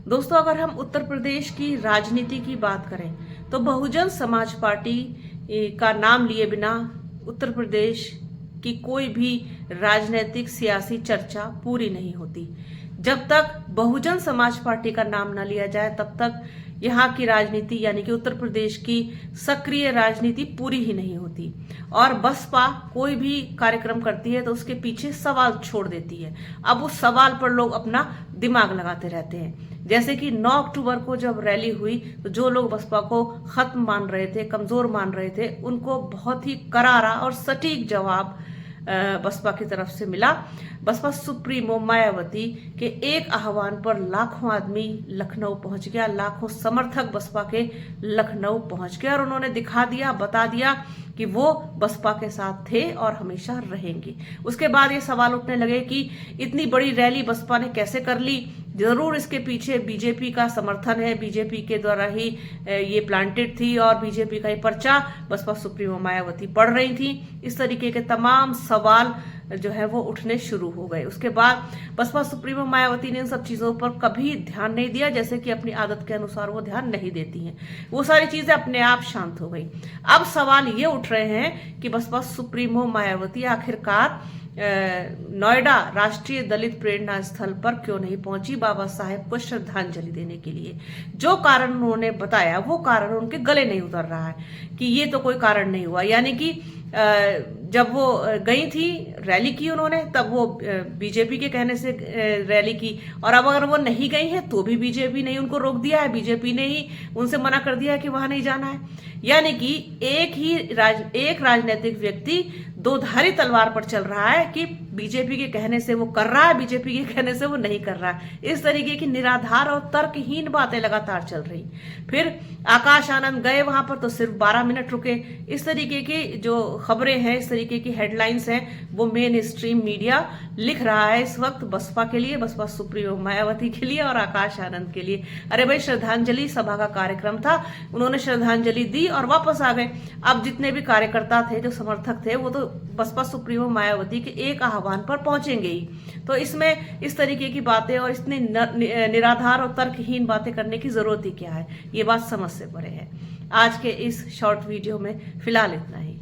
दोस्तों, अगर हम उत्तर प्रदेश की राजनीति की बात करें तो बहुजन समाज पार्टी का नाम लिए बिना उत्तर प्रदेश की कोई भी राजनीतिक सियासी चर्चा पूरी नहीं होती। जब तक बहुजन समाज पार्टी का नाम न लिया जाए तब तक यहाँ की राजनीति यानी कि उत्तर प्रदेश की सक्रिय राजनीति पूरी ही नहीं होती। और बसपा कोई भी कार्यक्रम करती है तो उसके पीछे सवाल छोड़ देती है। अब उस सवाल पर लोग अपना दिमाग लगाते रहते हैं। जैसे कि 9 अक्टूबर को जब रैली हुई तो जो लोग बसपा को खत्म मान रहे थे, कमजोर मान रहे थे, उनको बहुत ही करारा और सटीक जवाब बसपा की तरफ से मिला। बसपा सुप्रीमो मायावती के एक आह्वान पर लाखों आदमी लखनऊ पहुंच गया, लाखों समर्थक बसपा के लखनऊ पहुंच गए और उन्होंने दिखा दिया, बता दिया कि वो बसपा के साथ थे और हमेशा रहेंगे। उसके बाद ये सवाल उठने लगे कि इतनी बड़ी रैली बसपा ने कैसे कर ली, जरूर इसके पीछे बीजेपी का समर्थन है, बीजेपी के द्वारा ही ये प्लांटेड थी और बीजेपी का ही पर्चा बसपा सुप्रीमो मायावती पढ़ रही थी। इस तरीके के तमाम सवाल जो है वो उठने शुरू हो गए। उसके बाद बसपा सुप्रीमो मायावती ने इन सब चीजों पर कभी ध्यान नहीं दिया, जैसे कि अपनी आदत के अनुसार वो ध्यान नहीं देती हैं। वो सारी चीजें अपने आप शांत हो गई। अब सवाल ये उठ रहे हैं कि बसपा सुप्रीमो मायावती आखिरकार नोएडा राष्ट्रीय दलित प्रेरणा स्थल पर क्यों नहीं पहुंची बाबा साहेब को श्रद्धांजलि देने के लिए। जो कारण उन्होंने बताया वो कारण उनके गले नहीं उतर रहा है कि ये तो कोई कारण नहीं हुआ। यानी कि जब वो गई थी, रैली की उन्होंने, तब वो बीजेपी के कहने से रैली की, और अब अगर वो नहीं गई है तो भी बीजेपी ने उनको रोक दिया है, बीजेपी ने ही उनसे मना कर दिया है कि वहां नहीं जाना है। यानी कि एक राजनीतिक व्यक्ति दो-धारी तलवार पर चल रहा है कि बीजेपी के कहने से वो कर रहा है, बीजेपी के कहने से वो नहीं कर रहा है। इस तरीके की निराधार और तर्कहीन बातें लगातार चल रही। फिर आकाश आनंद गए वहां पर तो सिर्फ 12 मिनट रुके। इस तरीके की जो खबरें हैं, इस तरीके की हेडलाइंस हैं, वो मेन स्ट्रीम मीडिया लिख रहा है इस वक्त बसपा के लिए, बसपा सुप्रीमो मायावती के लिए और आकाश आनंद के लिए। अरे भाई, श्रद्धांजलि सभा का कार्यक्रम था, उन्होंने श्रद्धांजलि दी और वापस आ गए। अब जितने भी कार्यकर्ता थे, जो समर्थक थे, वो तो बसपा सुप्रीमो मायावती के एक आह्वान पर पहुंचेंगे ही। तो इसमें इस तरीके की बातें और इतनी निराधार और तर्कहीन बातें करने की जरूरत ही क्या है? ये बात समझ से परे है। आज के इस शॉर्ट वीडियो में फिलहाल इतना ही।